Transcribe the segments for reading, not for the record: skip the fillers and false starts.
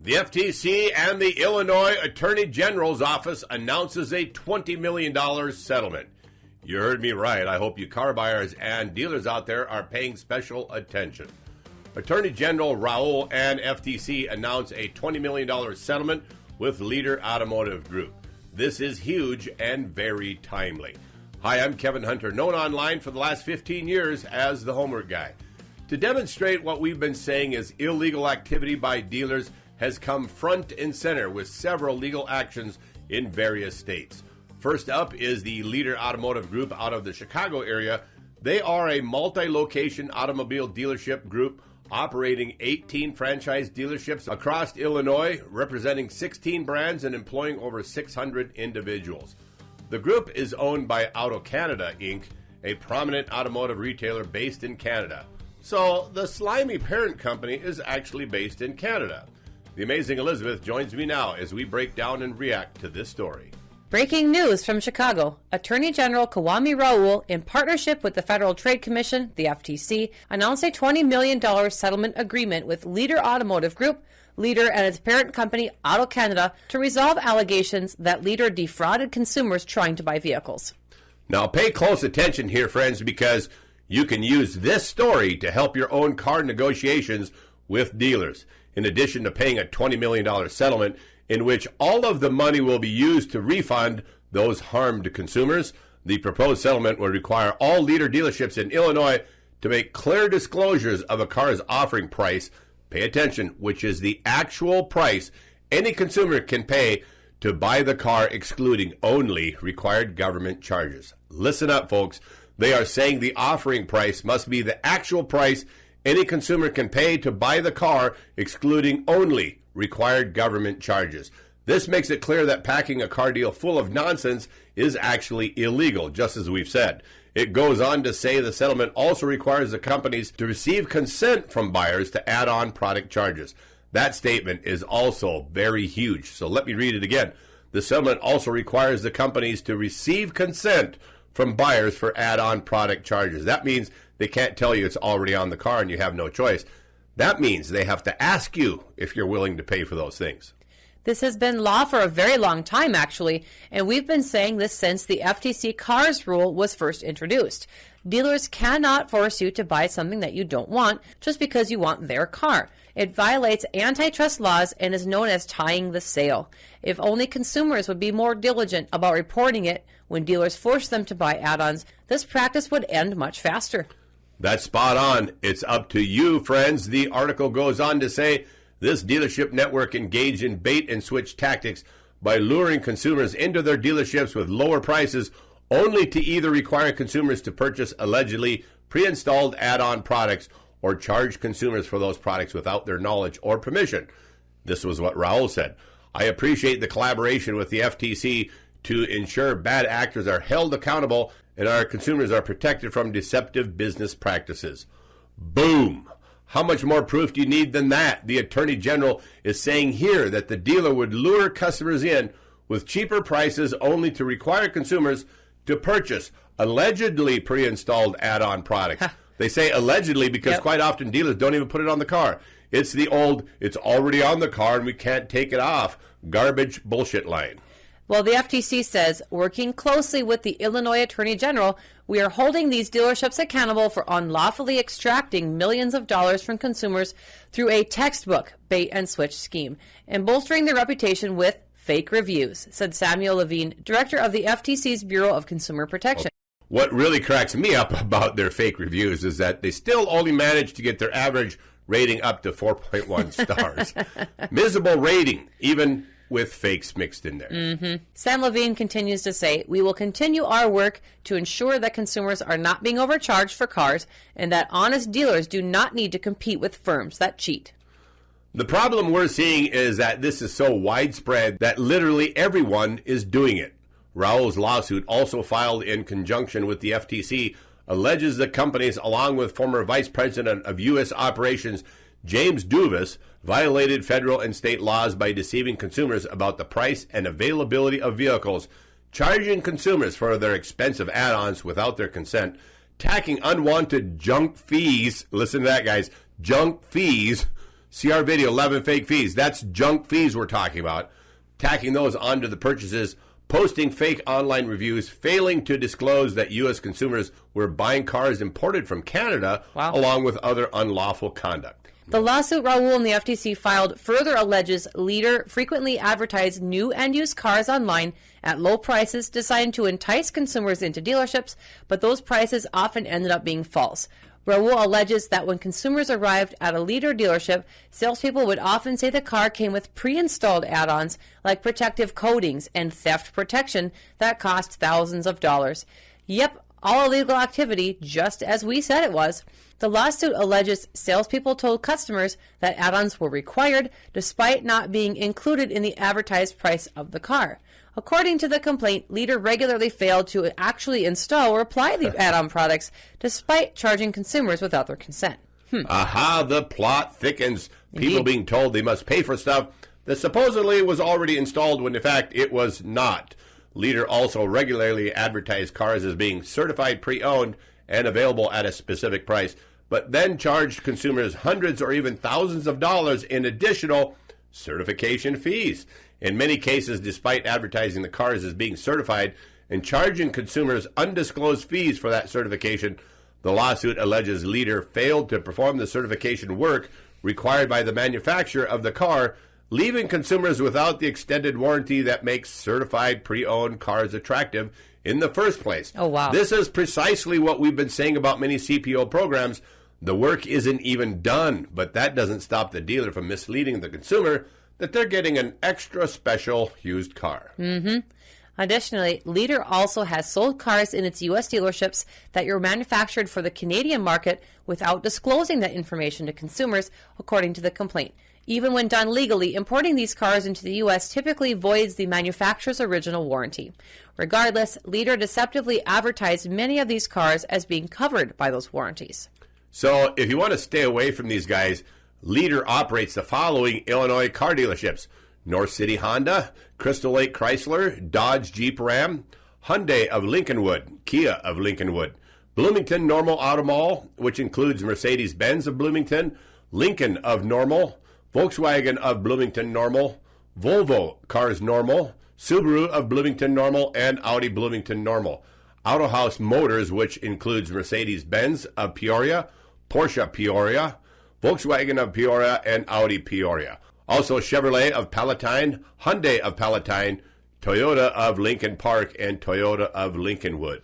The FTC and the Illinois Attorney General's office announces a $20 million settlement. You heard me right. I hope you car buyers and dealers out there are paying special attention. Attorney General Raoul and FTC announced a $20 million settlement with Leader Automotive Group. This is huge and very timely. Hi, I'm Kevin Hunter, known online for the last 15 years as the Homework Guy. To demonstrate what we've been saying is illegal activity by dealers has come front and center with several legal actions in various states. First up is the Leader Automotive Group out of the Chicago area. They are a multi-location automobile dealership group operating 18 franchise dealerships across Illinois, representing 16 brands and employing over 600 individuals. The group is owned by AutoCanada Inc., a prominent automotive retailer based in Canada. So the slimy parent company is actually based in Canada. The amazing Elizabeth joins me now as we break down and react to this story. Breaking news from Chicago. Attorney General Kwame Raoul, in partnership with the Federal Trade Commission, the FTC, announced a $20 million settlement agreement with Leader Automotive Group, Leader and its parent company, AutoCanada, to resolve allegations that Leader defrauded consumers trying to buy vehicles. Now pay close attention here, friends, because you can use this story to help your own car negotiations with dealers. In addition to paying a $20 million settlement in which all of the money will be used to refund those harmed consumers, the proposed settlement will require all Leader dealerships in Illinois to make clear disclosures of a car's offering price, pay attention, which is the actual price any consumer can pay to buy the car, excluding only required government charges. Listen up, folks. They are saying the offering price must be the actual price any consumer can pay to buy the car, excluding only required government charges. This makes it clear that packing a car deal full of nonsense is actually illegal, just as we've said. It goes on to say the settlement also requires the companies to receive consent from buyers to add on product charges. That statement is also very huge, so let me read it again. The settlement also requires the companies to receive consent from buyers for add-on product charges. That means they can't tell you it's already on the car and you have no choice. That means they have to ask you if you're willing to pay for those things. This has been law for a very long time, actually, and we've been saying this since the FTC CARS rule was first introduced. Dealers cannot force you to buy something that you don't want just because you want their car. It violates antitrust laws and is known as tying the sale. If only consumers would be more diligent about reporting it when dealers force them to buy add-ons, this practice would end much faster. That's spot on. It's up to you, friends. The article goes on to say this dealership network engaged in bait and switch tactics by luring consumers into their dealerships with lower prices only to either require consumers to purchase allegedly pre-installed add-on products or charge consumers for those products without their knowledge or permission. This was what Raoul said. I appreciate the collaboration with the FTC to ensure bad actors are held accountable and our consumers are protected from deceptive business practices. Boom! How much more proof do you need than that? The Attorney General is saying here that the dealer would lure customers in with cheaper prices only to require consumers to purchase allegedly pre-installed add-on products. They say allegedly because quite often dealers don't even put it on the car. It's the old, it's already on the car and we can't take it off. Garbage bullshit line. Well, the FTC says, working closely with the Illinois Attorney General, we are holding these dealerships accountable for unlawfully extracting millions of dollars from consumers through a textbook bait and switch scheme and bolstering their reputation with fake reviews, said Samuel Levine, director of the FTC's Bureau of Consumer Protection. What really cracks me up about their fake reviews is that they still only manage to get their average rating up to 4.1 stars. Miserable rating, even with fakes mixed in there. Sam Levine continues to say, we will continue our work to ensure that consumers are not being overcharged for cars and that honest dealers do not need to compete with firms that cheat. The problem we're seeing is that this is so widespread that literally everyone is doing it. Raoul's lawsuit, also filed in conjunction with the FTC, alleges that companies, along with former Vice President of U.S. Operations James Duvis, violated federal and state laws by deceiving consumers about the price and availability of vehicles, charging consumers for their expensive add-ons without their consent, tacking unwanted junk fees, listen to that, guys, junk fees, See our video, 11 fake fees. That's junk fees we're talking about. Tacking those onto the purchases, posting fake online reviews, failing to disclose that U.S. consumers were buying cars imported from Canada, along with other unlawful conduct. The lawsuit Raoul and the FTC filed further alleges Leader frequently advertised new and used cars online at low prices designed to entice consumers into dealerships, but those prices often ended up being false. Raoul alleges that when consumers arrived at a Leader dealership, salespeople would often say the car came with pre-installed add-ons like protective coatings and theft protection that cost thousands of dollars. Yep, all illegal activity, just as we said it was. The lawsuit alleges salespeople told customers that add-ons were required despite not being included in the advertised price of the car. According to the complaint, Leader regularly failed to actually install or apply the add-on products despite charging consumers without their consent. Aha, the plot thickens. People Indeed. being told they must pay for stuff that supposedly was already installed when in fact it was not. Leader also regularly advertised cars as being certified pre-owned and available at a specific price, but then charged consumers hundreds or even thousands of dollars in additional certification fees. In many cases, despite advertising the cars as being certified and charging consumers undisclosed fees for that certification, the lawsuit alleges Leader failed to perform the certification work required by the manufacturer of the car, leaving consumers without the extended warranty that makes certified pre-owned cars attractive in the first place. Oh, wow. This is precisely what we've been saying about many CPO programs. The work isn't even done, but that doesn't stop the dealer from misleading the consumer that they're getting an extra special used car. Additionally, Leader also has sold cars in its U.S. dealerships that were manufactured for the Canadian market without disclosing that information to consumers, according to the complaint. Even when done legally, importing these cars into the U.S. typically voids the manufacturer's original warranty. Regardless, Leader deceptively advertised many of these cars as being covered by those warranties. So if you want to stay away from these guys, Leader operates the following Illinois car dealerships: North City Honda, Crystal Lake Chrysler, Dodge Jeep Ram, Hyundai of Lincolnwood, Kia of Lincolnwood, Bloomington Normal Auto Mall, which includes Mercedes-Benz of Bloomington, Lincoln of Normal, Volkswagen of Bloomington Normal, Volvo Cars Normal, Subaru of Bloomington Normal, and Audi Bloomington Normal. Auto House Motors, which includes Mercedes-Benz of Peoria, Porsche Peoria, Volkswagen of Peoria, and Audi Peoria. Also Chevrolet of Palatine, Hyundai of Palatine, Toyota of Lincoln Park, and Toyota of Lincolnwood.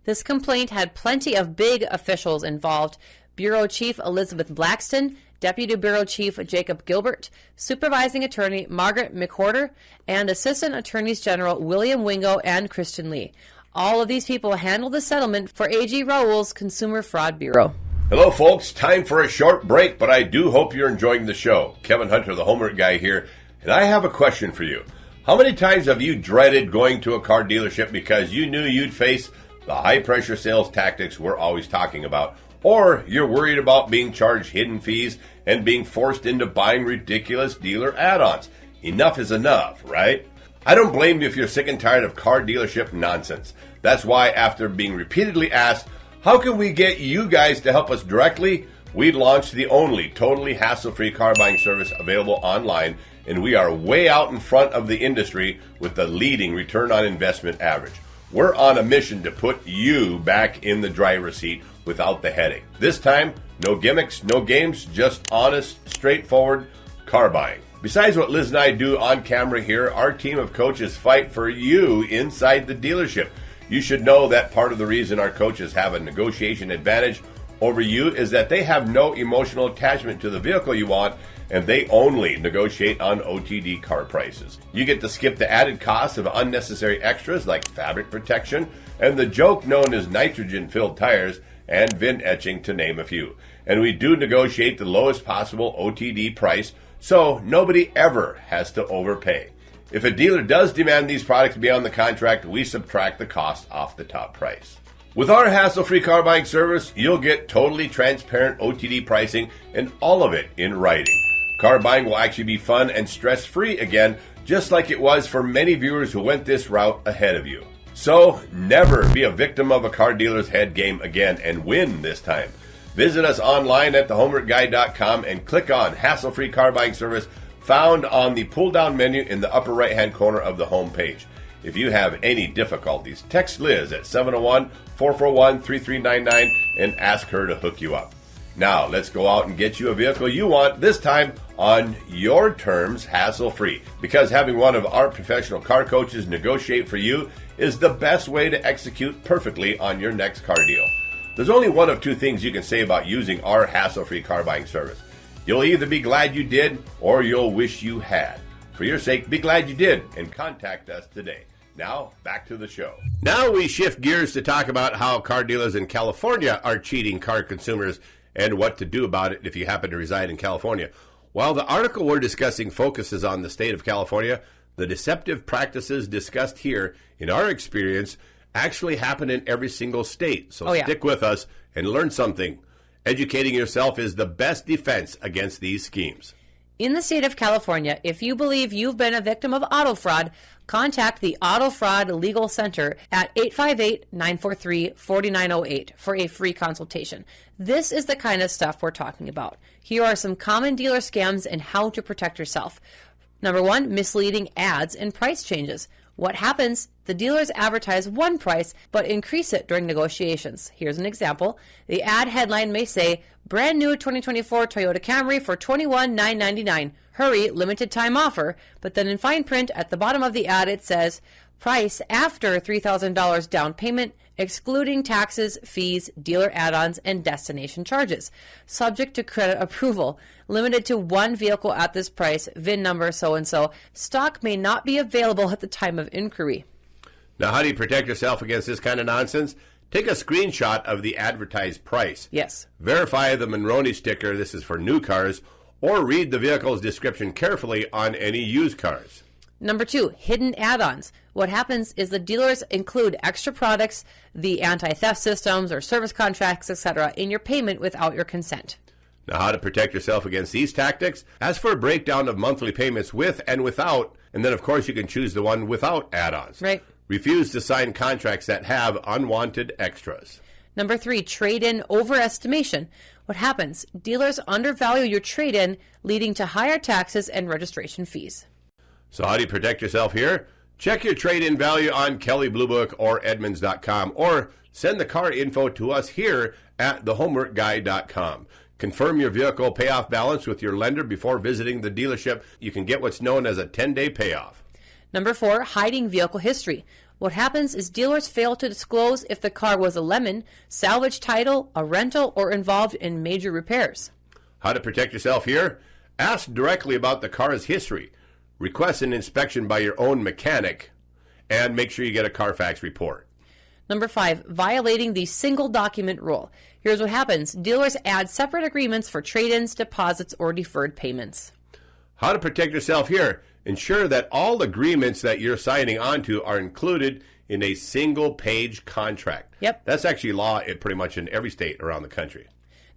This complaint had plenty of big officials involved: Bureau Chief Elizabeth Blackston, Deputy Bureau Chief Jacob Gilbert, Supervising Attorney Margaret McWhorter, and Assistant Attorneys General William Wingo and Christian Lee. All of these people handled the settlement for A.G. Raoul's Consumer Fraud Bureau. Hello, folks. Time for a short break, but I do hope you're enjoying the show. Kevin Hunter, the homework guy here, and I have a question for you. How many times have you dreaded going to a car dealership because you knew you'd face the high-pressure sales tactics we're always talking about? Or you're worried about being charged hidden fees and being forced into buying ridiculous dealer add-ons? Enough is enough, right? I don't blame you if you're sick and tired of car dealership nonsense. That's why, after being repeatedly asked, how can we get you guys to help us directly, we launched the only totally hassle-free car buying service available online, and we are way out in front of the industry with the leading return on investment average. We're on a mission to put you back in the driver's seat without the headache. This time, no gimmicks, no games, just honest, straightforward car buying. Besides what Liz and I do on camera here, our team of coaches fight for you inside the dealership. You should know that part of the reason our coaches have a negotiation advantage over you is that they have no emotional attachment to the vehicle you want, and they only negotiate on OTD car prices. You get to skip the added costs of unnecessary extras like fabric protection and the joke known as nitrogen-filled tires and VIN etching, to name a few. And we do negotiate the lowest possible OTD price, so nobody ever has to overpay. If a dealer does demand these products beyond the contract, we subtract the cost off the top price. With our hassle-free car buying service, you'll get totally transparent OTD pricing and all of it in writing. Car buying will actually be fun and stress-free again, just like it was for many viewers who went this route ahead of you. So, never be a victim of a car dealer's head game again and win this time. Visit us online at thehomeworkguy.com and click on Hassle-Free Car Buying Service found on the pull-down menu in the upper right-hand corner of the home page. If you have any difficulties, text Liz at 701-441-3399 and ask her to hook you up. Now, let's go out and get you a vehicle you want, this time on your terms, hassle-free. Because having one of our professional car coaches negotiate for you is the best way to execute perfectly on your next car deal. There's only one of two things you can say about using our hassle-free car buying service. You'll either be glad you did or you'll wish you had. For your sake, be glad you did and contact us today. Now, back to the show. Now we shift gears to talk about how car dealers in California are cheating car consumers and what to do about it if you happen to reside in California. While the article we're discussing focuses on the state of California, the deceptive practices discussed here, in our experience, actually happen in every single state. So stick with us and learn something. Educating yourself is the best defense against these schemes. In the state of California, if you believe you've been a victim of auto fraud, contact the Auto Fraud Legal Center at 858-943-4908 for a free consultation. This is the kind of stuff we're talking about. Here are some common dealer scams and how to protect yourself. Number one, misleading ads and price changes. What happens? The dealers advertise one price but increase it during negotiations. Here's an example. The ad headline may say, brand new 2024 Toyota Camry for $21,999. Hurry, limited time offer. But then in fine print at the bottom of the ad it says, price after $3,000 down payment, excluding taxes, fees, dealer add-ons, and destination charges. Subject to credit approval. Limited to one vehicle at this price, VIN number so-and-so. Stock may not be available at the time of inquiry. Now, how do you protect yourself against this kind of nonsense? Take a screenshot of the advertised price. Yes. Verify the Monroney sticker, this is for new cars, or read the vehicle's description carefully on any used cars. Number two, hidden add-ons. What happens is the dealers include extra products, the anti-theft systems or service contracts, etc., in your payment without your consent. Now, how to protect yourself against these tactics? Ask for a breakdown of monthly payments with and without, and then, of course, you can choose the one without add-ons. Right. Refuse to sign contracts that have unwanted extras. Number three, trade-in overestimation. What happens? Dealers undervalue your trade-in, leading to higher taxes and registration fees. So how do you protect yourself here? Check your trade-in value on Kelley Blue Book or Edmunds.com, or send the car info to us here at thehomeworkguy.com. Confirm your vehicle payoff balance with your lender before visiting the dealership. You can get what's known as a 10-day payoff. Number four, hiding vehicle history. What happens is dealers fail to disclose if the car was a lemon, salvage title, a rental, or involved in major repairs. How to protect yourself here? Ask directly about the car's history. Request an inspection by your own mechanic, and make sure you get a Carfax report. Number five, violating the single document rule. Here's what happens. Dealers add separate agreements for trade-ins, deposits, or deferred payments. How to protect yourself here? Ensure that all agreements that you're signing onto are included in a single-page contract. Yep. That's actually law pretty much in every state around the country.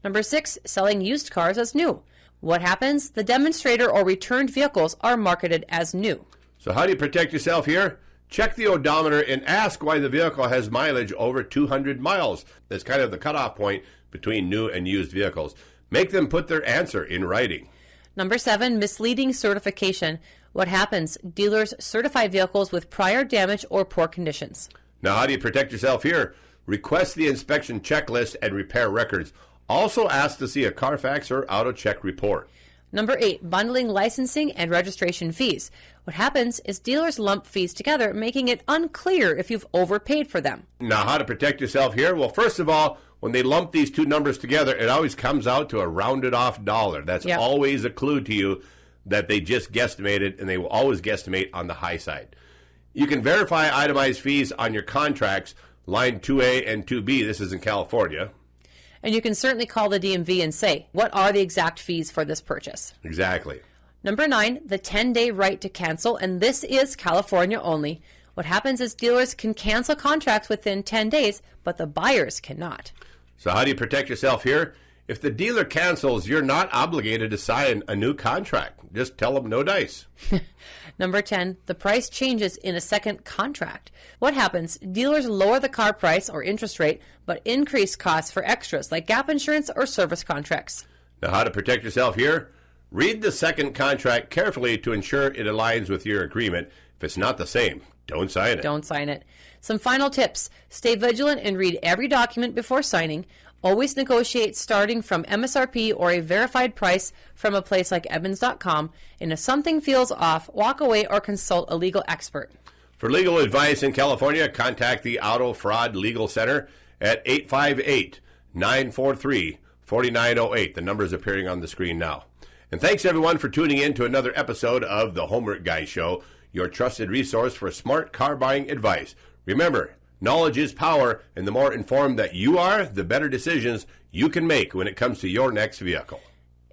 Number six, selling used cars as new. What happens? The demonstrator or returned vehicles are marketed as new. So how do you protect yourself here? Check the odometer and ask why the vehicle has mileage over 200 miles. That's kind of the cutoff point between new and used vehicles. Make them put their answer in writing. Number seven, misleading certification. What happens? Dealers certify vehicles with prior damage or poor conditions. Now, how do you protect yourself here? Request the inspection checklist and repair records. Also ask to see a Carfax or AutoCheck report. Number eight, bundling licensing and registration fees. What happens is dealers lump fees together, making it unclear if you've overpaid for them. Now, how to protect yourself here? Well, first of all, when they lump these two numbers together, it always comes out to a rounded off dollar. That's always a clue to you that they just guesstimated, and they will always guesstimate on the high side. You can verify itemized fees on your contracts, line 2A and 2B. This is in California. And you can certainly call the DMV and say, what are the exact fees for this purchase? Exactly. Number 9, the 10-day right to cancel, and this is California only. What happens is dealers can cancel contracts within 10 days, but the buyers cannot. So how do you protect yourself here? If the dealer cancels, you're not obligated to sign a new contract. Just tell them no dice. Number 10, the price changes in a second contract. What happens? Dealers lower the car price or interest rate, but increase costs for extras like gap insurance or service contracts. Now, how to protect yourself here? Read the second contract carefully to ensure it aligns with your agreement. If it's not the same, don't sign it. Don't sign it. Some final tips. Stay vigilant and read every document before signing. Always negotiate starting from MSRP or a verified price from a place like Edmunds.com. And if something feels off, walk away or consult a legal expert. For legal advice in California, contact the Auto Fraud Legal Center at 858-943-4908. The number is appearing on the screen now. And thanks, everyone, for tuning in to another episode of The Homework Guy Show, your trusted resource for smart car buying advice. Remember, knowledge is power, and the more informed that you are, the better decisions you can make when it comes to your next vehicle.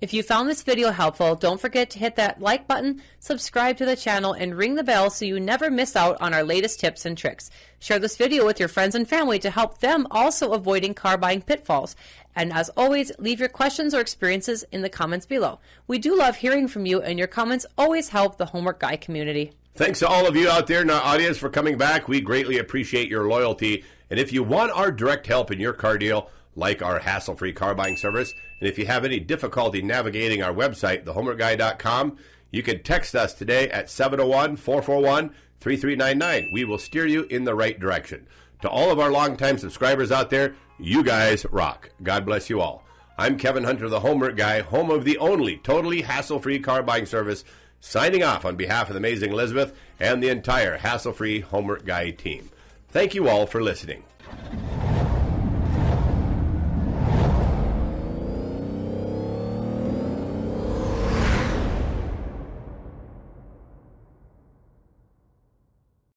If you found this video helpful, don't forget to hit that like button, subscribe to the channel, and ring the bell so you never miss out on our latest tips and tricks. Share this video with your friends and family to help them also avoiding car buying pitfalls. And as always, leave your questions or experiences in the comments below. We do love hearing from you, and your comments always help the Homework Guy community. Thanks to all of you out there in our audience for coming back. We greatly appreciate your loyalty. And if you want our direct help in your car deal, like our hassle-free car buying service, and if you have any difficulty navigating our website, thehomeworkguy.com, you can text us today at 701-441-3399. We will steer you in the right direction. To all of our longtime subscribers out there, you guys rock. God bless you all. I'm Kevin Hunter, the Homework Guy, home of the only totally hassle-free car buying service, signing off on behalf of the amazing Elizabeth and the entire hassle-free Homework Guy team. Thank you all for listening.